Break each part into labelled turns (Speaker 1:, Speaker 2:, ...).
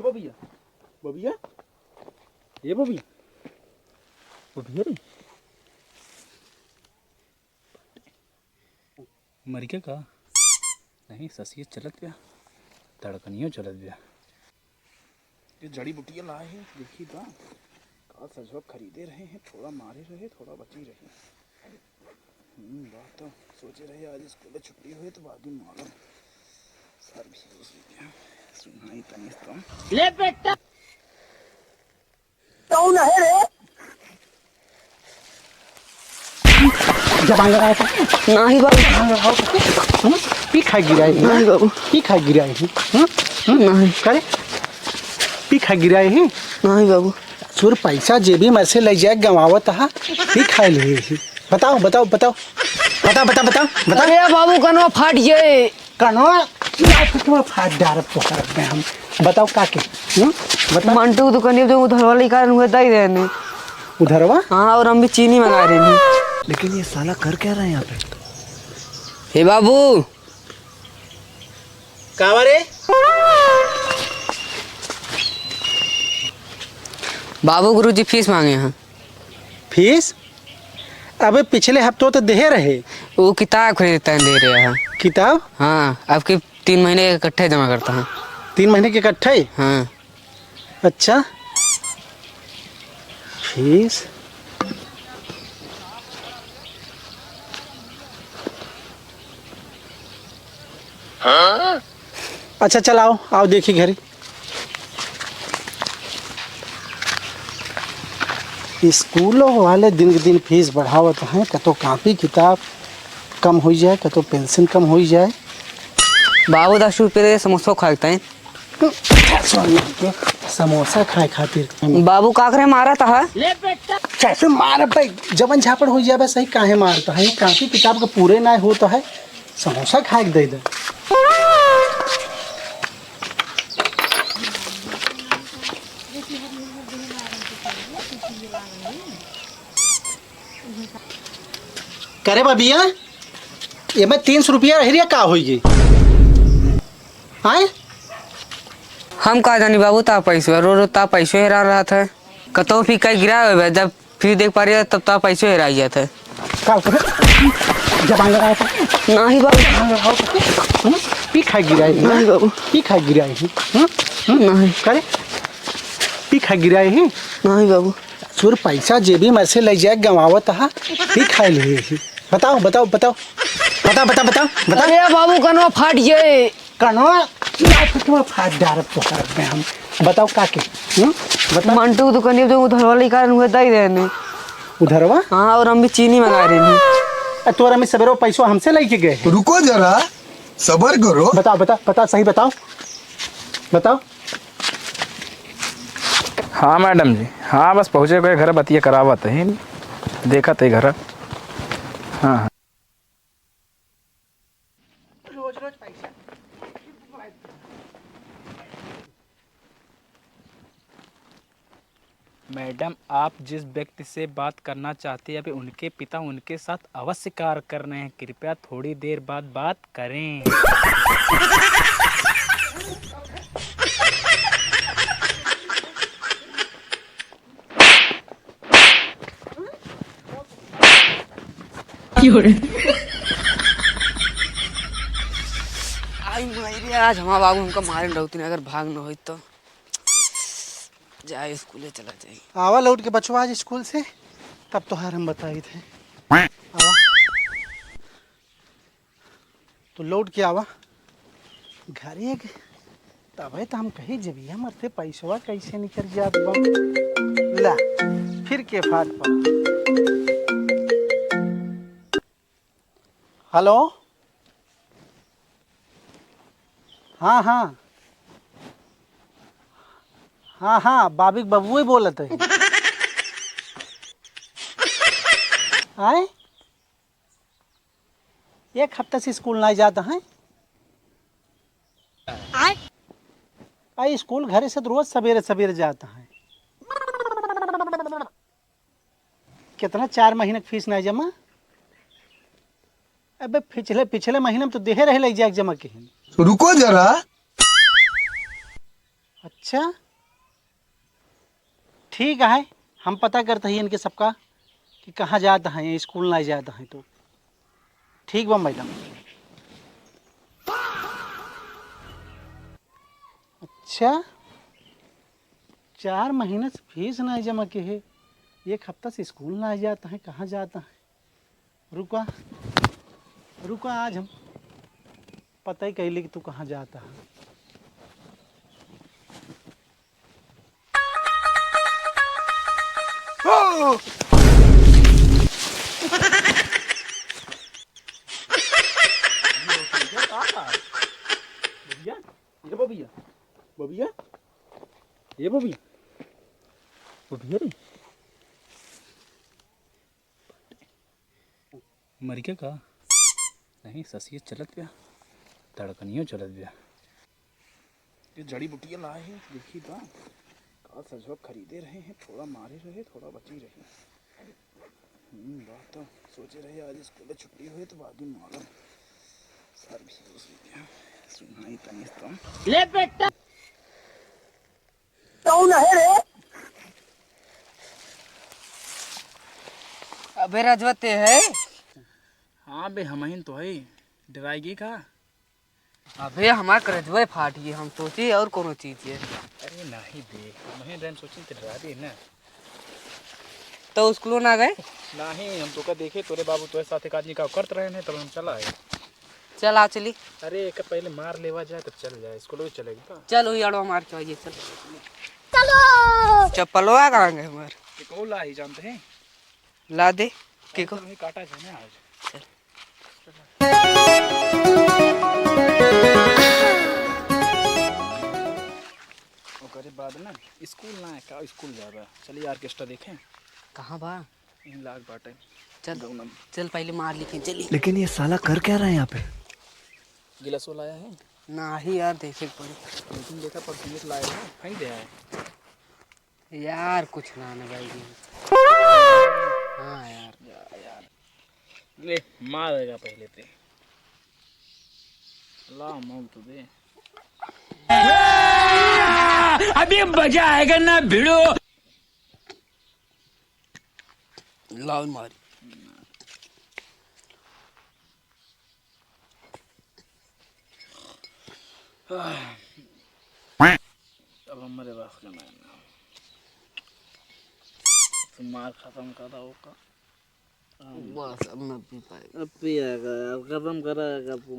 Speaker 1: बबिया बबिया ये बबिया बबिया रे मर गया का नहीं ससिए चलत गया धड़कनियों चलत गया ये जड़ी बूटियाँ लाए हैं देखिए तो का सजवा खरीदे रहे हैं थोड़ा मारे रहे थोड़ा बची रहे बात तो सोचे रहे आज स्कूल में छुट्टी हुई तो बाकी मालूम सर भी सुनाई तनी कम ले बेटा कौन है रे जबान लगाया था नहीं बाबू पी खा गिराए नहीं बाबू पी खा गिराए नहीं करे पी खा गिराए हैं नहीं बाबू सुर पैसा जेबी में से ले जाए गवावत हा पी खा ले बताओ बताओ बताओ बता बता बता बता
Speaker 2: अरे बाबू कनवा फाट गए
Speaker 1: कनवा फाट डार पोखर में हम बताओ का के
Speaker 2: बता मंटू दुकान जो उधर वाले कारण हुए दे देने
Speaker 1: उधरवा
Speaker 2: हाँ और हम भी चीनी मंगा रहे हैं
Speaker 1: लेकिन ये साला कर क्या रहा है यहाँ पे
Speaker 2: हे बाबू
Speaker 1: कावा रे
Speaker 2: बाबू गुरुजी फीस मांगे हैं
Speaker 1: फीस अबे पिछले हफ्तों तो दे रहे
Speaker 2: वो किताब खरीदते हैं दे रहे हैं
Speaker 1: किताब
Speaker 2: हाँ आपके 3 महीने के इकट्ठे जमा करता हूँ
Speaker 1: 3 महीने के इकट्ठे
Speaker 2: हाँ
Speaker 1: अच्छा फीस हाँ? अच्छा चल आओ आओ देखिए घरी स्कूलों वाले दिन के दिन फीस बढ़ावत हैं कतो कापी किताब कम हो जाए कतो पेंशन कम हो जाए
Speaker 2: बाबू 10 रुपये समोसा खाते हैं
Speaker 1: समोसा खाए खातिर
Speaker 2: बाबू काकरे मारा था
Speaker 1: कैसे मार भाई जबन झापड़ हो जाए सही काहे मारता है कापी किताब का पूरे ना होता है समोसा खाए दे दे करे बबिया ये मैं 300 रुपया रह का होगी आए
Speaker 2: हम कहा जानी बाबू ता पैसे रो ता पैसे हेरा रहा था कतो भी कहीं गिरा हुआ जब फिर देख पा रही है तब ता पैसे हेरा जाता है
Speaker 1: जबान लगाया था
Speaker 2: नहीं बाबू
Speaker 1: पी खा गिराए
Speaker 2: नहीं बाबू
Speaker 1: पी खा गिराए
Speaker 2: नहीं
Speaker 1: करे पी खा गिराए हैं
Speaker 2: नहीं बाबू
Speaker 1: सुर पैसा जेबी में से ले जाए गवावत हा पी खा ले बताओ बताओ बताओ बता बता बता बता
Speaker 2: अरे बाबू कनवा फाट गए
Speaker 1: कनवा फाट डार पोखर में हम बताओ का के बता
Speaker 2: मंटू दुकान जो उधर वाले कारण हुए दे देने
Speaker 1: उधरवा
Speaker 2: हाँ और हम भी चीनी मंगा रहे हैं
Speaker 1: तोरा में सवेरे पैसों हमसे लेके गए
Speaker 3: रुको जरा सबर करो
Speaker 1: बताओ बता बता सही बताओ बताओ
Speaker 4: हाँ मैडम जी हाँ बस पहुँचे गए घर बतिया करावत है देखा थे घर हाँ हाँ
Speaker 1: रोज रोज पैसा
Speaker 4: मैडम आप जिस व्यक्ति से बात करना चाहते हैं अभी उनके पिता उनके साथ अवश्य कार्य कर रहे हैं कृपया थोड़ी देर बाद बात करें
Speaker 2: आज हमारा बाबू हमका मारे रहती अगर भाग न हो तो जाए स्कूल चला जाए
Speaker 1: आवा लौट के बचवा आज स्कूल से तब तो हम बताए थे आवा तो लौट के आवा घर एक तब तो हम कही जब मरते पैसवा कैसे निकल जात बा ला फिर के फाट पा हेलो हाँ हाँ हाँ हाँ बाबिक बबू ही बोलत है आए 1 हफ्ते से स्कूल नहीं जाता है आई स्कूल घर से रोज सवेरे सवेरे जाता है
Speaker 5: कितना 4 महीने की फीस नहीं जमा? अबे पिछले पिछले महीने में तो देहे रहे लग जाए जमा के।
Speaker 3: रुको जरा।
Speaker 5: अच्छा ठीक है, हम पता करते हैं इनके सबका कि कहाँ जाता है, स्कूल नहीं जाता है तो। ठीक बा मैडम। अच्छा 4 महीने से फीस नहीं जमा की है, 1 हफ्ता से स्कूल नहीं जाता है, कहाँ जाता है? रुका रुका, आज हम पता ही कैले कि तू कहाँ जाता है।
Speaker 1: बबिया, ये बबिया, बबिया, ये बबिया, बबिया रे मर गया का? नहीं ससी चलत गया, धड़कनियों चलत गया। ये जड़ी बुटियाँ लाए हैं, देखी तो का सजवा खरीदे रहे हैं, थोड़ा मारे रहे, थोड़ा बची रहे। बात तो सोचे रहे आज स्कूल छुट्टी हुई तो बाकी मालूम सर भी सुनाई तनी तो
Speaker 2: ले बेटा
Speaker 3: कौन है रे?
Speaker 2: अबे रजवते है।
Speaker 1: हाँ बे हमहिन तो है, डराएगी का?
Speaker 2: अबे हमार करजवे फाट गई, हम सोची और कोनो चीज है।
Speaker 1: अरे नहीं बे हमहिन रैन सोची तो डरा दे ना।
Speaker 2: तो स्कूलों ना गए?
Speaker 1: नहीं हम तो का देखे तोरे बाबू तोरे साथ एक आदमी का करत रहे हैं तब हम चला है।
Speaker 2: चल आ चली।
Speaker 1: अरे एक पहले मार लेवा जाए तब चल जाए, स्कूल भी चलेगी तो।
Speaker 2: चल वही अड़वा मार के आइए। चल चलो चप्पलवा कहाँ गए हमार?
Speaker 1: को ला ही जानते हैं,
Speaker 2: ला दे के को।
Speaker 1: हमें काटा जाए ना आज। ओकरे बाद ना स्कूल ना है का, स्कूल जाबा चलिए ऑर्केस्ट्रा देखें।
Speaker 2: कहाँ बा?
Speaker 1: इन लाग बाटे
Speaker 2: चल चल पहले मार लिखे चली।
Speaker 3: लेकिन ये साला कर क्या रहा है यहाँ पे?
Speaker 1: गिलासो लाया है
Speaker 2: ना ही यार देखे पड़े
Speaker 1: लेकिन देखा परफ्यूम लाया है, कहीं दे है
Speaker 2: यार, कुछ ना ना भाई। हाँ यार
Speaker 1: यार ले मारेगा पहले ते ला मांग तो दे।
Speaker 4: अभी मजा आएगा ना भिड़ो।
Speaker 2: लाल मारी।
Speaker 1: अब हमारे पास का ना तुम मार खत्म कर रहा होगा।
Speaker 2: बस अब मैं पी पाएगा।
Speaker 1: अब पिएगा खत्म कराएगा तू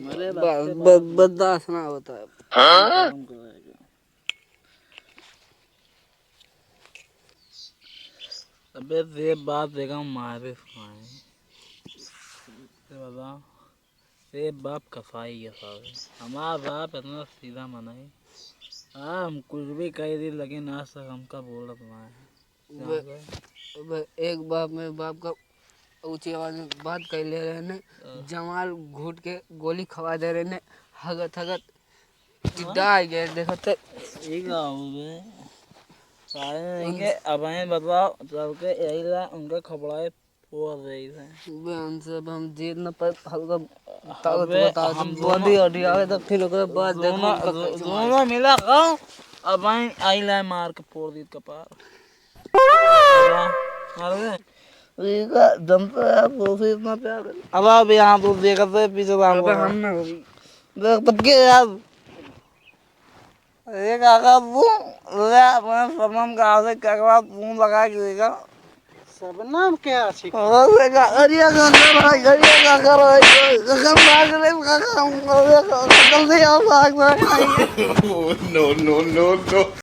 Speaker 1: मेरे
Speaker 2: बर्दाश्त ना होता है।
Speaker 1: खत्म कराएगा। अबे ये बात देखा मारे खाए बता, ये बाप कसाई है सारे, हमारा बाप इतना सीधा मना है। हाँ हम कुछ भी कह दी लेकिन आज तक हमका बोला तुम्हारे
Speaker 2: एक बाप मेरे बाप का ऊंची आवाज में बात कर ले रहे ने, जमाल घूट के गोली खवा दे रहे ने, हगत हगत जिद्दा आ गए। देखो तो
Speaker 1: ठीक है सारे इनके अब हमें बताओ सबके यही ला उनके खबराए फोड़ रही थे।
Speaker 2: उनसे अब हम जीत न पाए, हल्का ताकत बता हम बॉडी ऑडी आवे तो फिर ओकरे बाद देखो
Speaker 1: दोनों मिला खाओ अब आई ला मार के फोड़ दी कपार। अरे जनता है तो इतना प्यार। अब यहाँ तो देखते पीछे
Speaker 2: हम ना
Speaker 1: देख तब के यार ये काका वो ले अपने सबनाम का से काका फोन लगा के देगा।
Speaker 5: सबनाम क्या अछि?
Speaker 1: अरे काका भाई काका भाई काका भाग ले काका जल्दी आओ भाग भाग।
Speaker 3: No no no no